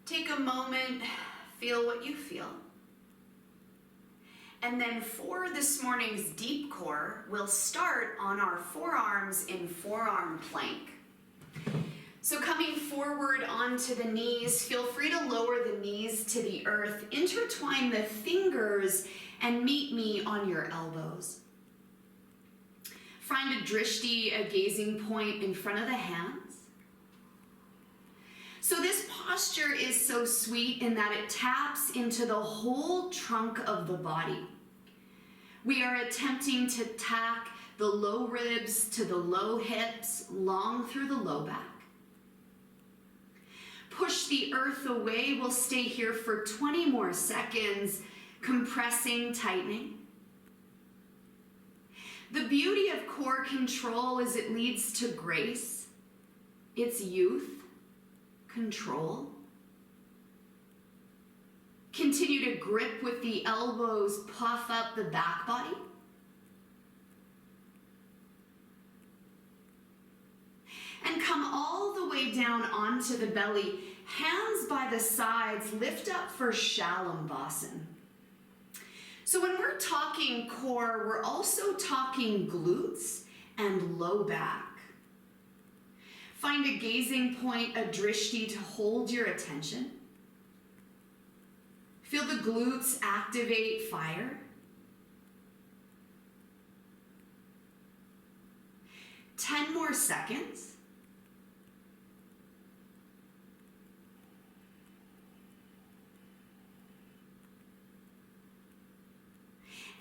Take a moment, feel what you feel. And then for this morning's deep core, we'll start on our forearms in forearm plank. So coming forward onto the knees, feel free to lower the knees to the earth, intertwine the fingers, and meet me on your elbows. Find a drishti, a gazing point in front of the hands. So this posture is so sweet in that it taps into the whole trunk of the body. We are attempting to tack the low ribs to the low hips, long through the low back. Push the earth away. We'll stay here for 20 more seconds, compressing, tightening. The beauty of core control is it leads to grace. It's youth, control. Continue to grip with the elbows, puff up the back body. And come all the way down onto the belly, hands by the sides, lift up for Shalambhasana. So when we're talking core, we're also talking glutes and low back. Find a gazing point, a drishti, to hold your attention. Feel the glutes activate, fire. 10 more seconds.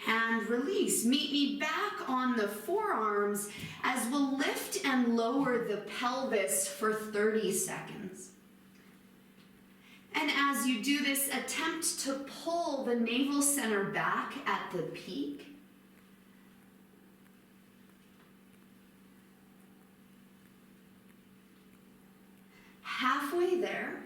And release. Meet me back on the forearms as we'll lift and lower the pelvis for 30 seconds. And as you do this, attempt to pull the navel center back at the peak. Halfway there.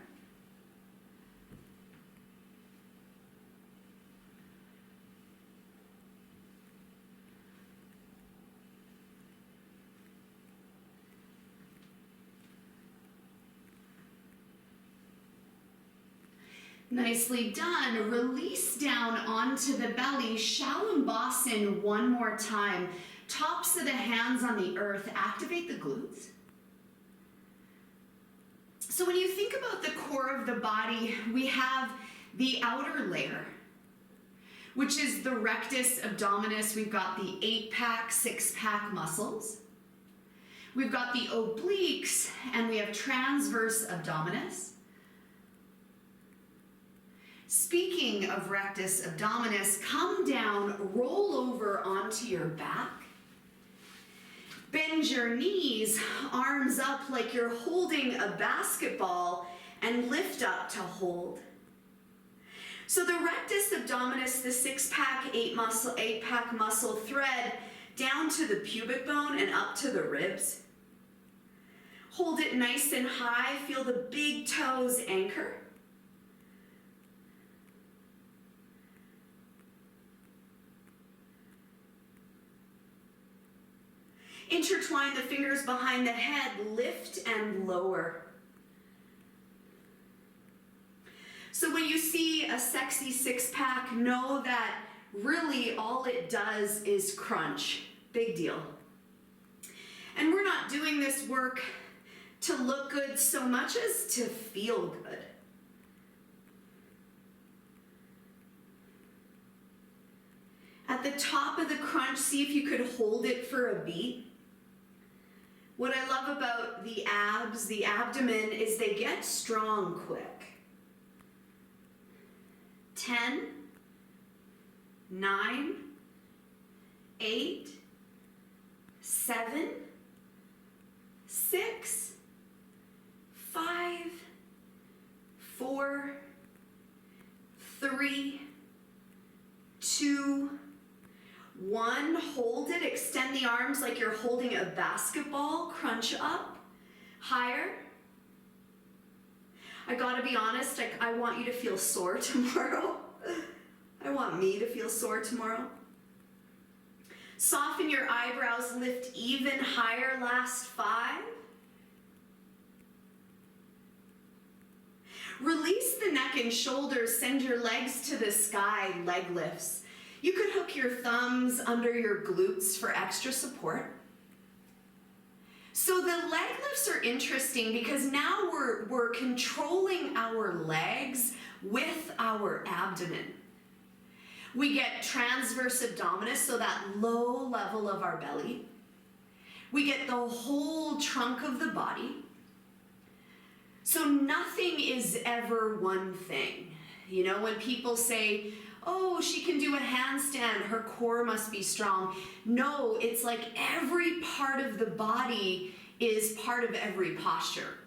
Nicely done. Release down onto the belly. Shalambhasana one more time. Tops of the hands on the earth. Activate the glutes. So when you think about the core of the body, we have the outer layer, which is the rectus abdominis. We've got the 8-pack, 6-pack muscles. We've got the obliques, and we have transverse abdominis. Speaking of rectus abdominis, come down, roll over onto your back. Bend your knees, arms up like you're holding a basketball, and lift up to hold. So the rectus abdominis, the 6-pack, 8-pack muscle thread down to the pubic bone and up to the ribs. Hold it nice and high, feel the big toes anchor. Intertwine the fingers behind the head, lift and lower. So when you see a sexy 6-pack, know that really all it does is crunch. Big deal. And we're not doing this work to look good so much as to feel good. At the top of the crunch, see if you could hold it for a beat. What I love about the abs, the abdomen, is they get strong quick. 10, 9, 8, 7, 6, 5, 4, 3, 2, 1, hold it, extend the arms like you're holding a basketball, crunch up, higher. I gotta be honest, I want you to feel sore tomorrow. I want me to feel sore tomorrow. Soften your eyebrows, lift even higher, last 5. Release and shoulders, send your legs to the sky, leg lifts. You could hook your thumbs under your glutes for extra support. So the leg lifts are interesting because now we're controlling our legs with our abdomen. We get transverse abdominis, so that low level of our belly. We get the whole trunk of the body. So nothing is ever one thing. You know, when people say, oh, she can do a handstand, her core must be strong. No, it's like every part of the body is part of every posture.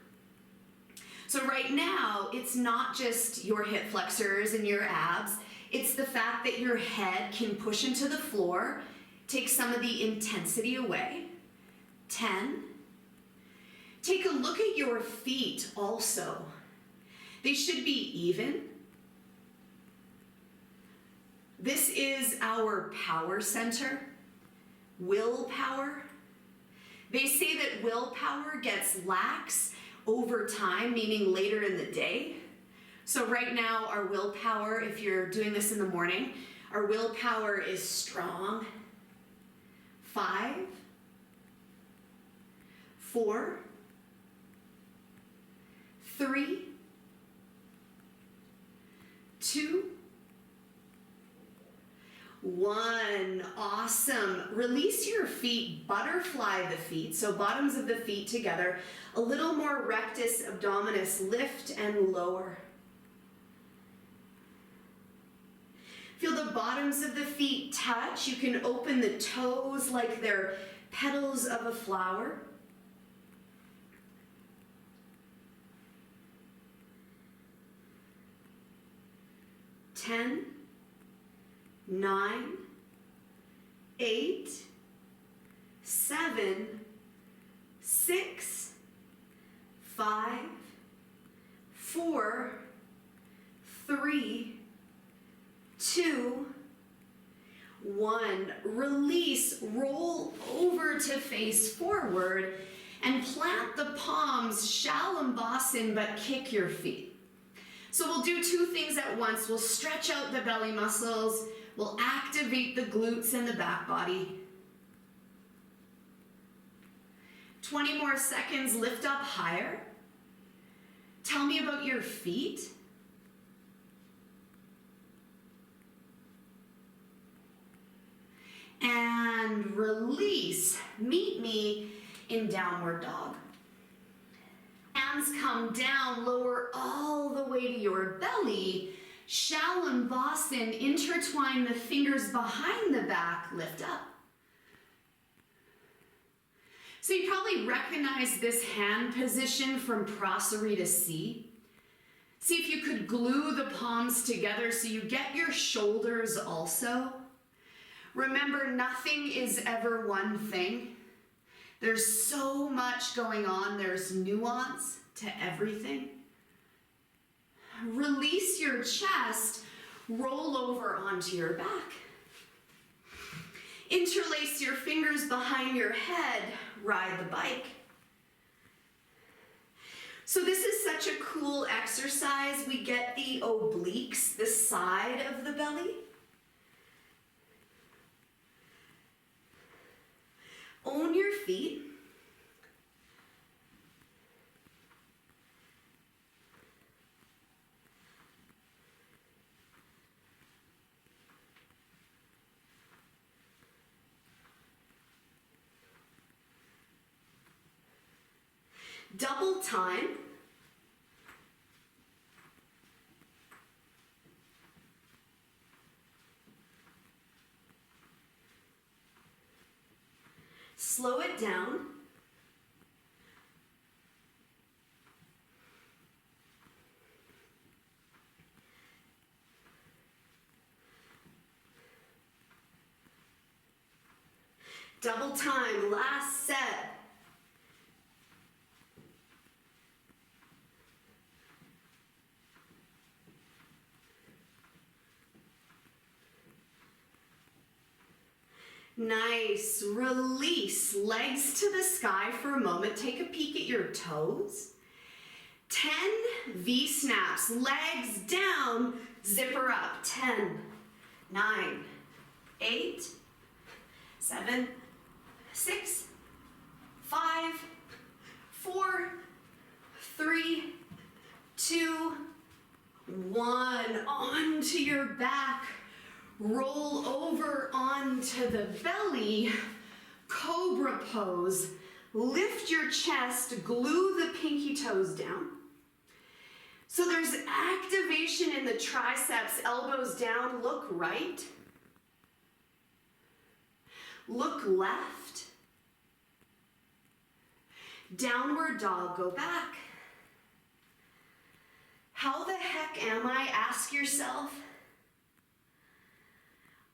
So right now, it's not just your hip flexors and your abs, it's the fact that your head can push into the floor, take some of the intensity away. 10. Take a look at your feet also. They should be even. This is our power center, willpower. They say that willpower gets lax over time, meaning later in the day. So right now, our willpower, if you're doing this in the morning, our willpower is strong. 5, 4, 3, 2, 1. Awesome. Release your feet, butterfly the feet, so bottoms of the feet together. A little more rectus abdominis, lift and lower. Feel the bottoms of the feet touch. You can open the toes like they're petals of a flower. Ten, 9, 8, 7, 6, 5, 4, 3, 2, 1. Release, roll over to face forward and plant the palms, Shalambhasan, but kick your feet. So we'll do two things at once. We'll stretch out the belly muscles. We'll activate the glutes and the back body. 20 more seconds, lift up higher. Tell me about your feet. And release. Meet me in downward dog. Hands come down, lower all the way to your belly. Shalambhasan, intertwine the fingers behind the back, lift up. So you probably recognize this hand position from Prasarita C. See if you could glue the palms together so you get your shoulders also. Remember, nothing is ever one thing. There's so much going on. There's nuance to everything. Release your chest, roll over onto your back. Interlace your fingers behind your head, ride the bike. So this is such a cool exercise. We get the obliques, the side of the belly. Own your feet. Double time. Slow it down. Double time, last set. Nice. Release. Legs to the sky for a moment. Take a peek at your toes. 10, V snaps, legs down, zipper up. 10, 9, 8, 7, 6, 5, 4, 3, 2, 1. Onto your back. Roll over onto the belly. Cobra pose. Lift your chest. Glue the pinky toes down. So there's activation in the triceps. Elbows down. Look right. Look left. Downward dog. Go back. How the heck am I? Ask yourself.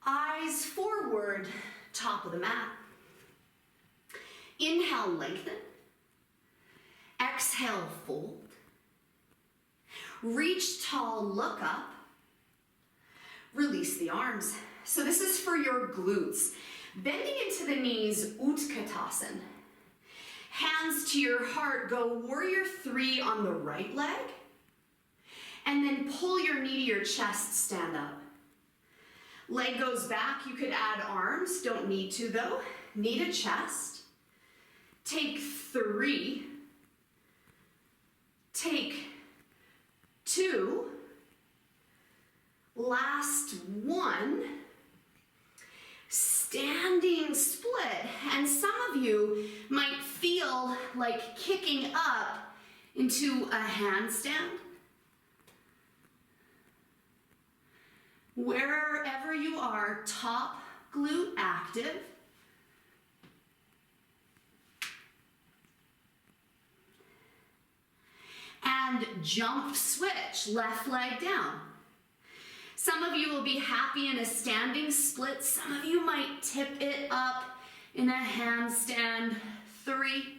Eyes forward, top of the mat. Inhale, lengthen. Exhale, fold. Reach tall, look up. Release the arms. So this is for your glutes. Bending into the knees, Utkatasana. Hands to your heart, go warrior 3 on the right leg. And then pull your knee to your chest, stand up. Leg goes back, you could add arms, don't need to though. Knee to chest. Take 3. Take 2. Last 1. Standing split. And some of you might feel like kicking up into a handstand. Wherever you are, top glute active. And jump switch, left leg down. Some of you will be happy in a standing split. Some of you might tip it up in a handstand. 3.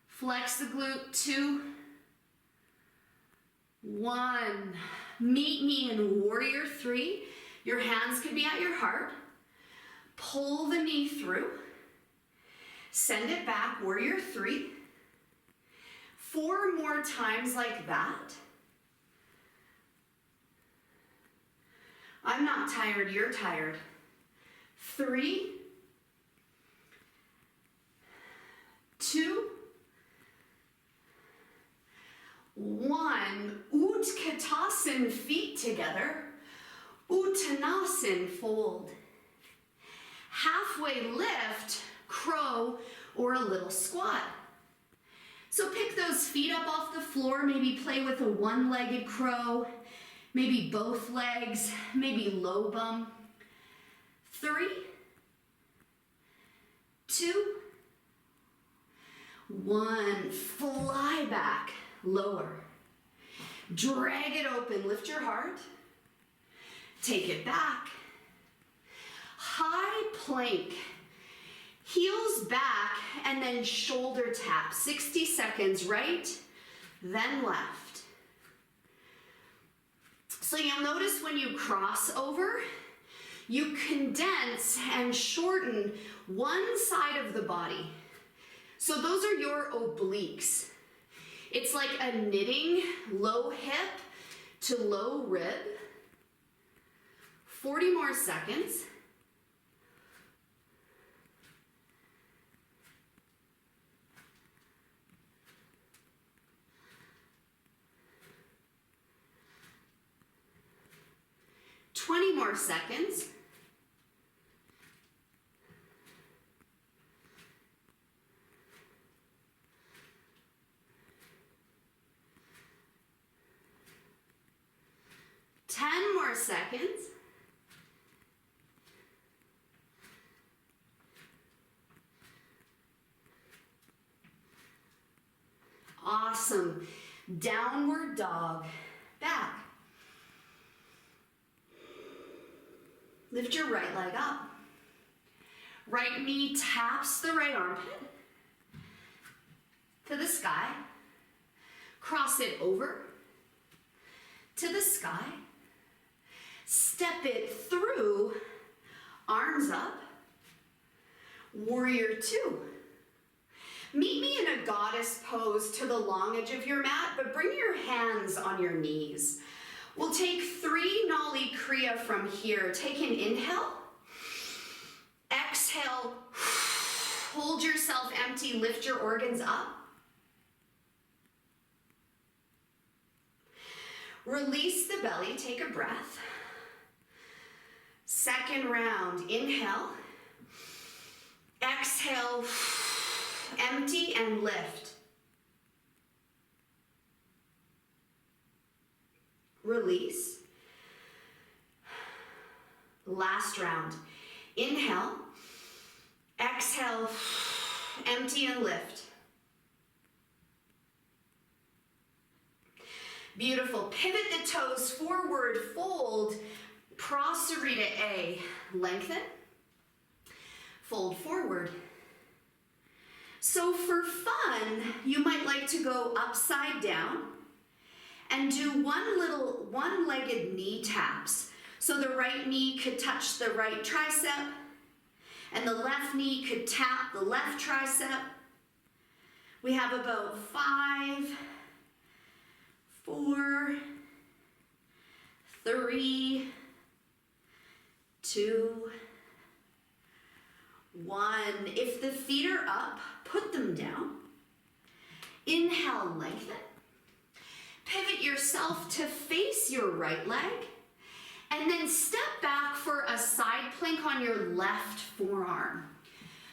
Flex the glute. 2. 1. Meet me in warrior 3. Your hands could be at your heart. Pull the knee through. Send it back, warrior 3. 4 more times like that. I'm not tired, you're tired. 3, 2, 1. Utkatasana, feet together. Uttanasana, fold. Halfway lift, crow, or a little squat. So pick those feet up off the floor, maybe play with a one-legged crow, maybe both legs, maybe low bum. 3, 2, 1. Fly back, lower. Drag it open, lift your heart. Take it back. High plank. Heels back and then shoulder tap. 60 seconds right, then left. So you'll notice when you cross over, you condense and shorten one side of the body. So those are your obliques. It's like a knitting, low hip to low rib. 40 more seconds. More seconds. More seconds. Awesome. Downward dog. Back. Lift your right leg up. Right knee taps the right armpit to the sky. Cross it over to the sky. Step it through, arms up. Warrior 2. Meet me in a goddess pose to the long edge of your mat, but bring your hands on your knees. We'll take 3 Nali Kriya from here. Take an inhale. Exhale. Hold yourself empty. Lift your organs up. Release the belly. Take a breath. Second round. Inhale. Exhale. Empty and lift. Release. Last round. Inhale. Exhale. Empty and lift. Beautiful. Pivot the toes forward. Fold. Prasarita A. Lengthen. Fold forward. So for fun, you might like to go upside down and do one-legged knee taps. So the right knee could touch the right tricep and the left knee could tap the left tricep. We have about 5, 4, 3, 2, 1. If the feet are up, put them down. Inhale, lengthen. Pivot yourself to face your right leg. And then step back for a side plank on your left forearm.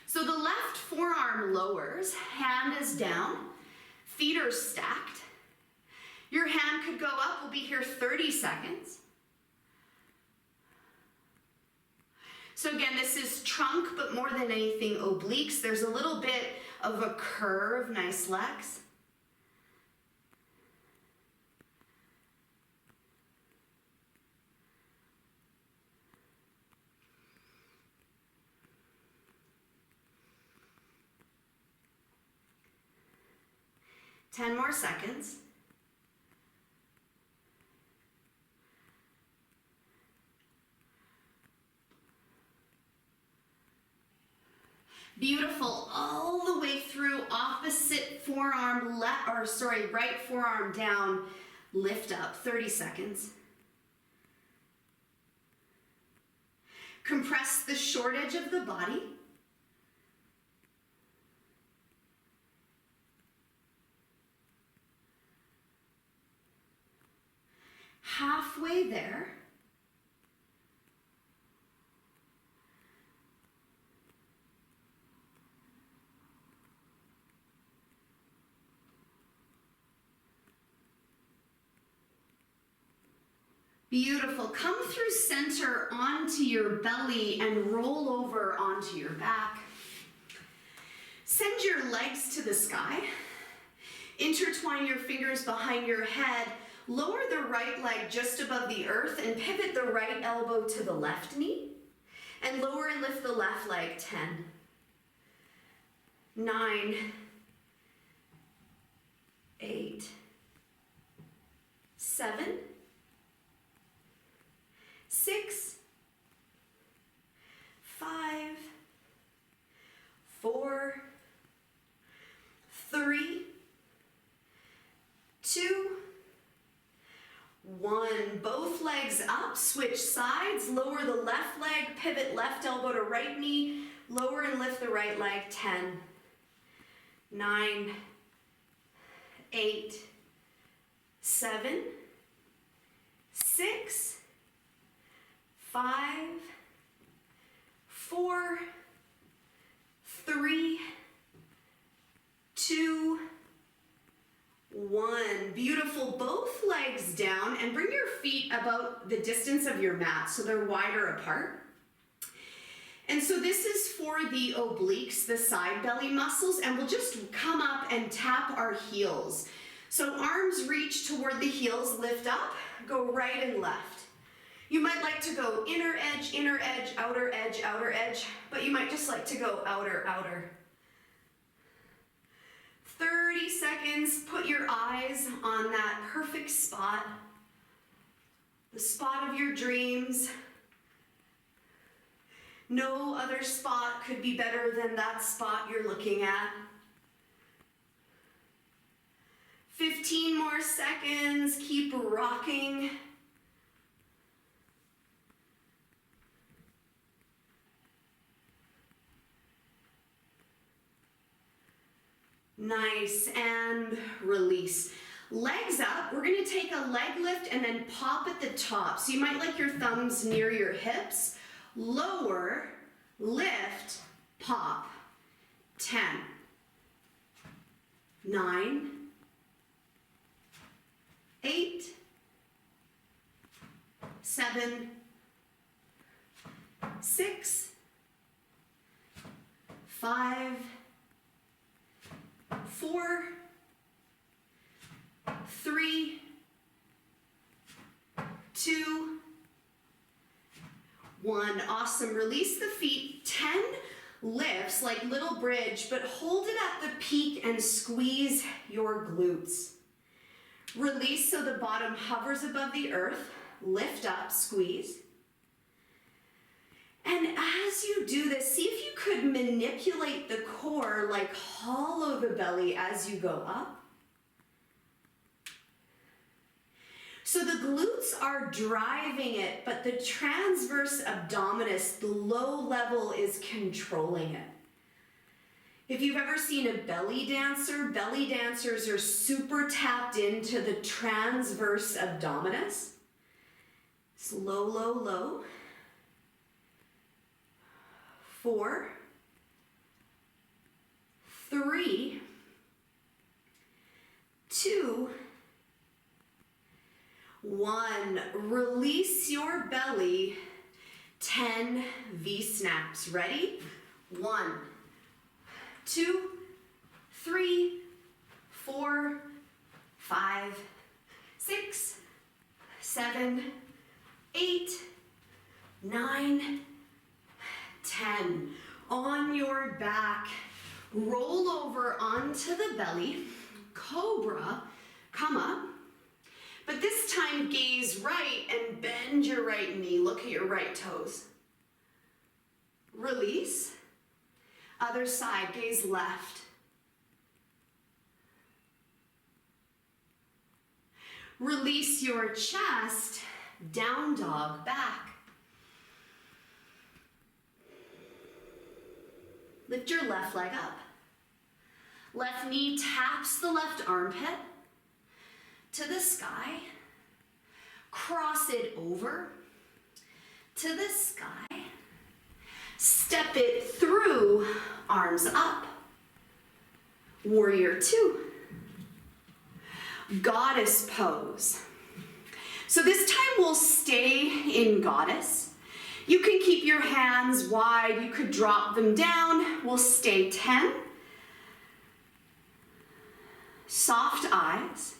So the left forearm lowers, hand is down, feet are stacked. Your hand could go up, we'll be here 30 seconds. So again, this is trunk, but more than anything, obliques. There's a little bit of a curve, nice legs. Ten more seconds. Beautiful, all the way through, opposite forearm, right forearm down, lift up, 30 seconds. Compress the short edge of the body. Halfway there. Beautiful. Come through center onto your belly and roll over onto your back. Send your legs to the sky. Intertwine your fingers behind your head. Lower the right leg just above the earth and pivot the right elbow to the left knee. And lower and lift the left leg. 10, 9, 8, 7, 6, 5, 4, 3, 2, 1. Both legs up, switch sides, lower the left leg, pivot left elbow to right knee, lower and lift the right leg. 10, 9, 8, 7, 6, 5, 4, 3, 2, 1. Beautiful. Both legs down and bring your feet about the distance of your mat so they're wider apart. And so this is for the obliques, the side belly muscles, and we'll just come up and tap our heels. So arms reach toward the heels, lift up, go right and left. You might like to go inner edge, outer edge, but you might just like to go outer, outer. 30 seconds, put your eyes on that perfect spot, the spot of your dreams. No other spot could be better than that spot you're looking at. 15 more seconds. Keep rocking. Nice, and release. Legs up, we're gonna take a leg lift and then pop at the top. So you might like your thumbs near your hips. Lower, lift, pop. 10, 9, 8, 7, 6, 5, 4, 3, 2, 1. Awesome. Release the feet. 10 lifts like little bridge, but hold it at the peak and squeeze your glutes. Release so the bottom hovers above the earth. Lift up, squeeze. And as you do this, see if you could manipulate the core, like hollow the belly as you go up. So the glutes are driving it, but the transverse abdominis, the low level, is controlling it. If you've ever seen a belly dancers are super tapped into the transverse abdominis. It's low, low, low. 4, 3, 2, 1. Release your belly. 10 V-snaps. Ready? 1, 2, 3, 4, 5, 6, 7, 8, 9, 10. On your back, roll over onto the belly. Cobra, come up. But this time, gaze right and bend your right knee. Look at your right toes. Release. Other side, gaze left. Release your chest. Down dog, back. Lift your left leg up. Left knee taps the left armpit to the sky. Cross it over to the sky. Step it through, arms up. Warrior 2. Goddess pose. So this time we'll stay in goddess. You can keep your hands wide. You could drop them down. We'll stay 10. Soft eyes.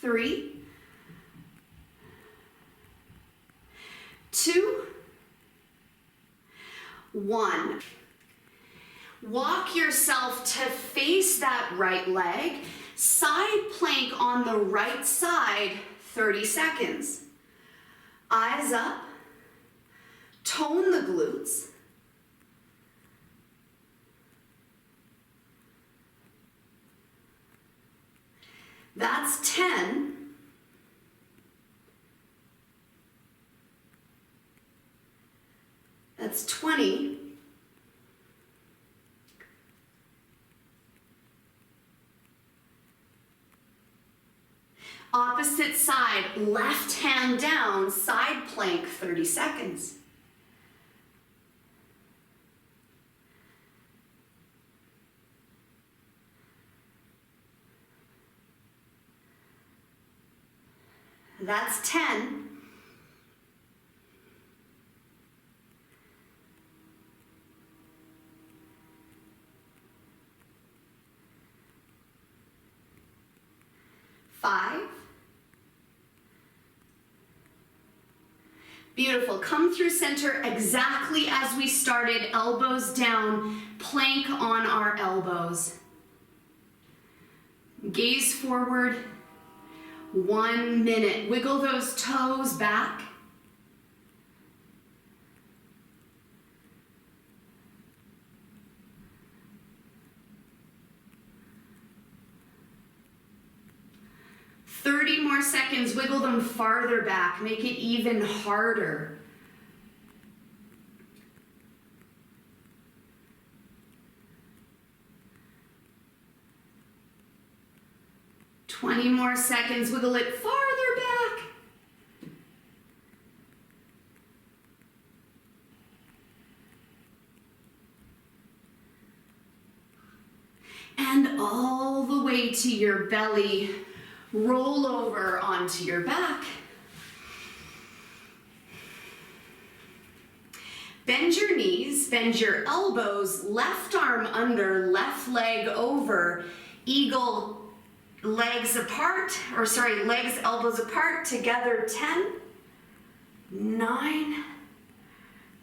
Three, 2, 1. Walk yourself to face that right leg. Side plank on the right side, 30 seconds. Eyes up. Tone the glutes. That's 10. That's 20. Opposite side, left hand down, side plank, 30 seconds. That's 10. Five. Beautiful. Come through center exactly as we started. Elbows down, plank on our elbows. Gaze forward. 1 minute. Wiggle those toes back. 30 more seconds, wiggle them farther back, make it even harder. Twenty more seconds, wiggle it farther back. And all the way to your belly, roll over onto your back. Bend your knees, bend your elbows, left arm under, left leg over, eagle, legs apart, legs, elbows apart, together 10, 9,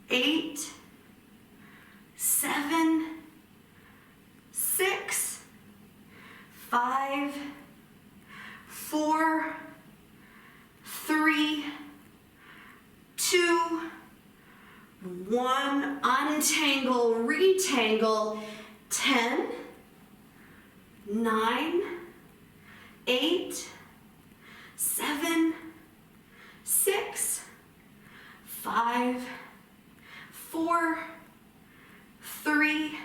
8, 7, 6, 5, 4, 3, 2, 1. Untangle, retangle. 10, 9, 8, 7, 6, 5, 4, 3,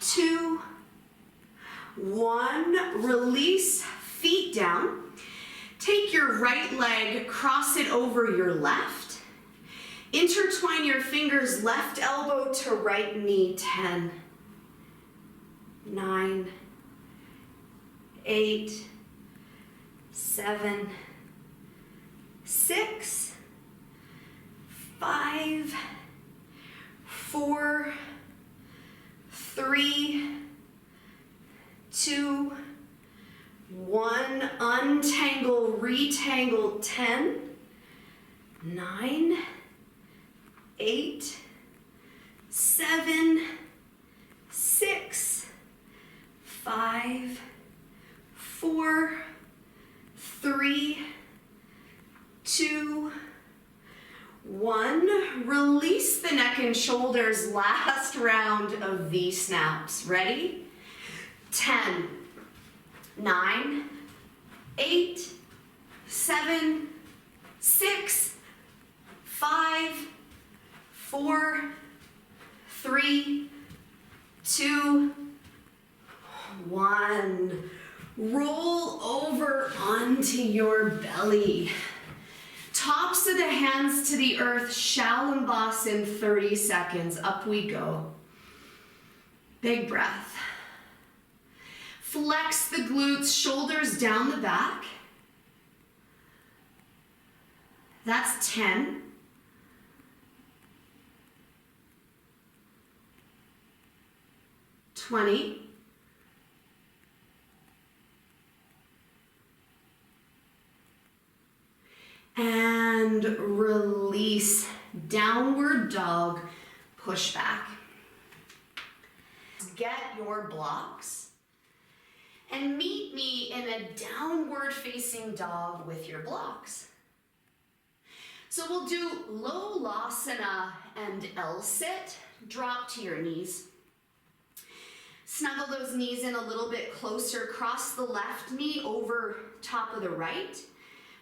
2, 1. Release, feet down. Take your right leg, cross it over your left. Intertwine your fingers, left elbow to right knee. 10, 9, 8, 7, 6, 5, 4, 3, 2, 1. Untangle, retangle. 10, 9, 8, 7, 6, 5, 4, 3, 2, 1. Release the neck and shoulders. Last round of V-snaps. Ready? 10, 9, 8, 7, 6, 5, 4, 3, 2, 1. Roll over onto your belly. Tops of the hands to the earth, Shalom-Bosana 30 seconds. Up we go. Big breath. Flex the glutes, shoulders down the back. That's 10. 20. 'And release. Downward dog, push back. Get your blocks and meet me in a downward facing dog with your blocks. So we'll do low Lasana and L-sit. Drop to your knees. Snuggle those knees in a little bit closer. Cross the left knee over top of the right.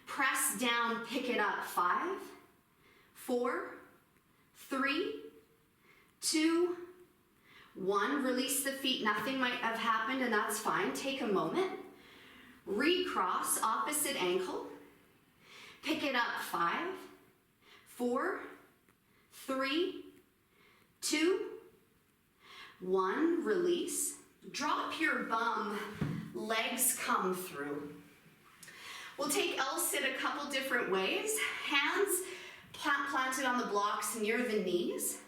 Press down, pick it up. 5, 4, 3, 2, 1. Release the feet. Nothing might have happened, and that's fine. Take a moment. Recross, opposite ankle. Pick it up. 5, 4, 3, 2, 1. Release. Drop your bum. Legs come through. We'll take L-sit a couple different ways. Hands planted on the blocks near the knees.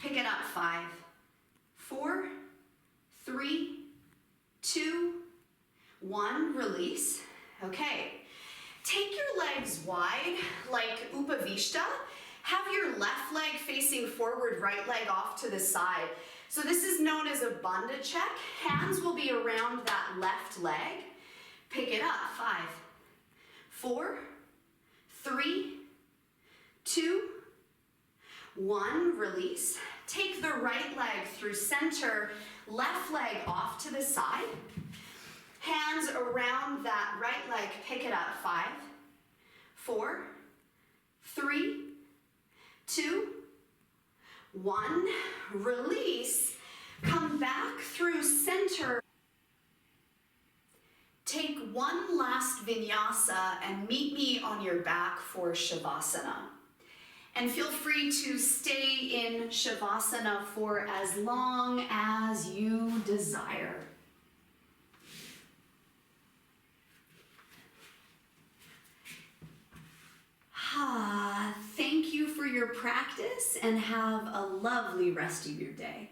Pick it up. 5, 4, 3, 2, 1. Release. Okay. Take your legs wide like Upavishta. Have your left leg facing forward, right leg off to the side. So this is known as a bandha check. Hands will be around that left leg. Pick it up. 5, 4, 3, 2, 1. Release. Take the right leg through center, left leg off to the side. Hands around that right leg. Pick it up. 5, 4, 3, 2, 1. Release. Come back through center. Take one last vinyasa and meet me on your back for Savasana. And feel free to stay in Savasana for as long as you desire. Thank you for your practice and have a lovely rest of your day.